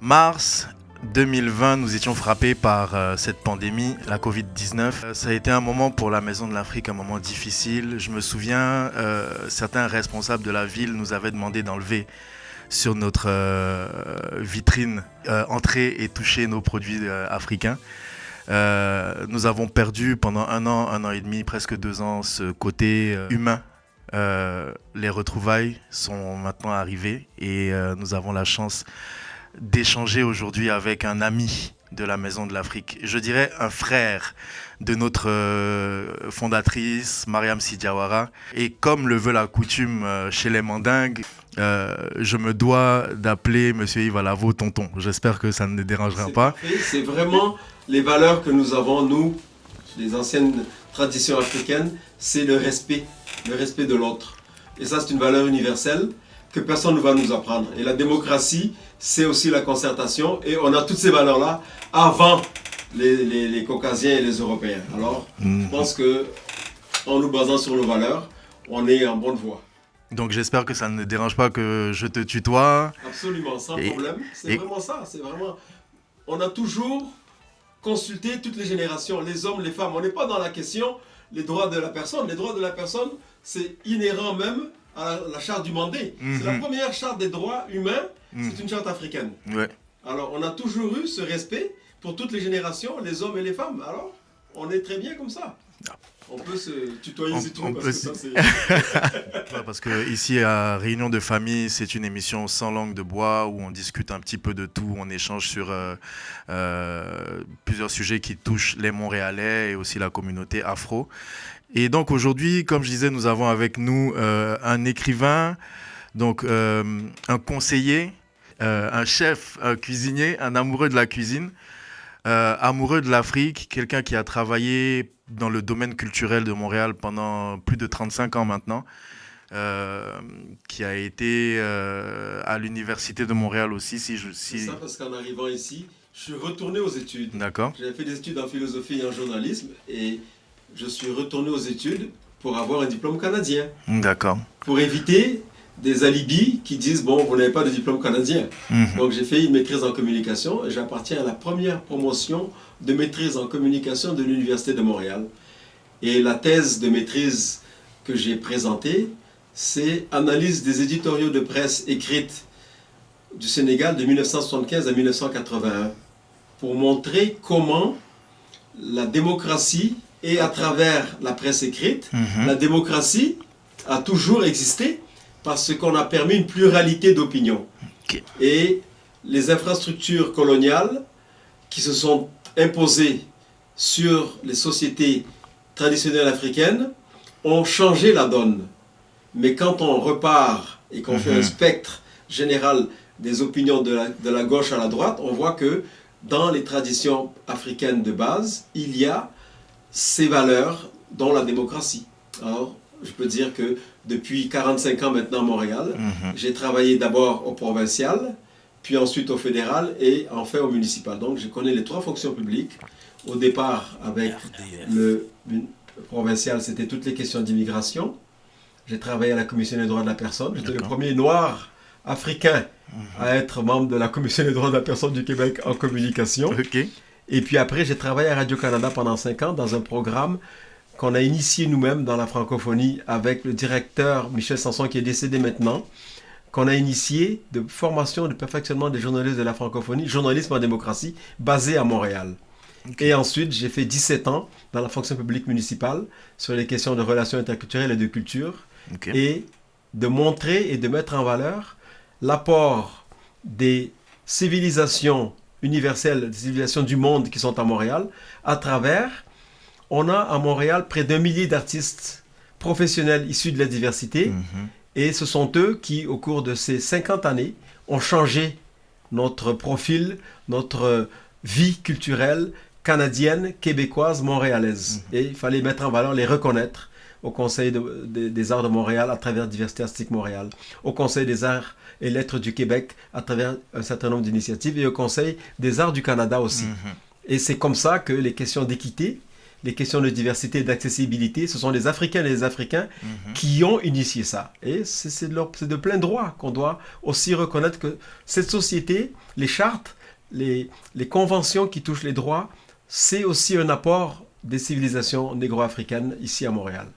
Mars 2020, nous étions frappés par cette pandémie, la Covid-19. Ça a été un moment pour la Maison de l'Afrique, un moment difficile. Je me souviens, certains responsables de la ville nous avaient demandé d'enlever sur notre vitrine entrer et toucher nos produits africains. Nous avons perdu pendant un an et demi, presque 2 ans, ce côté humain. Les retrouvailles sont maintenant arrivées et nous avons la chance d'échanger aujourd'hui avec un ami de la Maison de l'Afrique. Je dirais un frère de notre fondatrice, Mariam Sy Diawara. Et comme le veut la coutume chez les Mandingues, je me dois d'appeler Monsieur Yves Alavo tonton. J'espère que ça ne dérangera pas. Parfait. C'est vraiment les valeurs que nous avons, nous, les anciennes traditions africaines, c'est le respect de l'autre. Et ça, c'est une valeur universelle que personne ne va nous apprendre. Et la démocratie, c'est aussi la concertation. Et on a toutes ces valeurs-là avant les Caucasiens et les Européens. Alors, je pense qu'en nous basant sur nos valeurs, on est en bonne voie. Donc j'espère que ça ne dérange pas que je te tutoie. Absolument, sans problème. C'est vraiment ça. C'est vraiment... On a toujours consulté toutes les générations, les hommes, les femmes. On n'est pas dans la question les droits de la personne. Les droits de la personne, c'est inhérent même à la charte du Mandé. C'est la première charte des droits humains, c'est une charte africaine. Ouais. Alors, on a toujours eu ce respect pour toutes les générations, les hommes et les femmes. Alors, on est très bien comme ça. On peut se tutoyer si tu veux, parce que ça, c'est... Ouais, parce que ici, à Réunion de famille, c'est une émission sans langue de bois où on discute un petit peu de tout, on échange sur plusieurs sujets qui touchent les Montréalais et aussi la communauté afro. Et donc aujourd'hui, comme je disais, nous avons avec nous un écrivain, donc un conseiller, un chef, un cuisinier, un amoureux de la cuisine, amoureux de l'Afrique, quelqu'un qui a travaillé dans le domaine culturel de Montréal pendant plus de 35 ans maintenant, qui a été à l'Université de Montréal aussi. C'est ça, parce qu'en arrivant ici, je suis retourné aux études. D'accord. J'avais fait des études en philosophie et en journalisme, et je suis retourné aux études pour avoir un diplôme canadien. D'accord. Pour éviter des alibis qui disent « bon, vous n'avez pas de diplôme canadien ». Donc j'ai fait une maîtrise en communication et j'appartiens à la première promotion de maîtrise en communication de l'Université de Montréal. Et la thèse de maîtrise que j'ai présentée, c'est « Analyse des éditoriaux de presse écrites du Sénégal de 1975 à 1981 » pour montrer comment la démocratie et à travers la presse écrite, la démocratie a toujours existé parce qu'on a permis une pluralité d'opinions. Okay. Et les infrastructures coloniales qui se sont imposées sur les sociétés traditionnelles africaines ont changé la donne. Mais quand on repart et qu'on fait un spectre général des opinions de la gauche à la droite, on voit que dans les traditions africaines de base, il y a ces valeurs dont la démocratie. Alors, je peux dire que depuis 45 ans maintenant à Montréal, j'ai travaillé d'abord au provincial, puis ensuite au fédéral et enfin au municipal. Donc, je connais les trois fonctions publiques. Au départ, avec le provincial, c'était toutes les questions d'immigration. J'ai travaillé à la Commission des droits de la personne. J'étais le premier noir africain à être membre de la Commission des droits de la personne du Québec en communication. Okay. Et puis après, j'ai travaillé à Radio-Canada pendant 5 ans dans un programme qu'on a initié nous-mêmes dans la francophonie avec le directeur Michel Sanson qui est décédé maintenant, qu'on a initié de formation, de perfectionnement des journalistes de la francophonie, journalisme en démocratie, basé à Montréal. Okay. Et ensuite, j'ai fait 17 ans dans la fonction publique municipale sur les questions de relations interculturelles et de culture, et de montrer et de mettre en valeur l'apport des civilisations universelles, des civilisations du monde qui sont à Montréal, à travers... On a à Montréal près d'1 millier d'artistes professionnels issus de la diversité, et ce sont eux qui, au cours de ces 50 années, ont changé notre profil, notre vie culturelle canadienne, québécoise, montréalaise. Et il fallait mettre en valeur, les reconnaître au Conseil des arts de Montréal à travers Diversité Artistique Montréal, au Conseil des arts et lettres du Québec à travers un certain nombre d'initiatives, et au Conseil des arts du Canada aussi. Et c'est comme ça que les questions d'équité, les questions de diversité et d'accessibilité, ce sont les Africaines et les Africains qui ont initié ça. Et c'est de plein droit qu'on doit aussi reconnaître que cette société, les chartes, les conventions qui touchent les droits, c'est aussi un apport des civilisations négro-africaines ici à Montréal.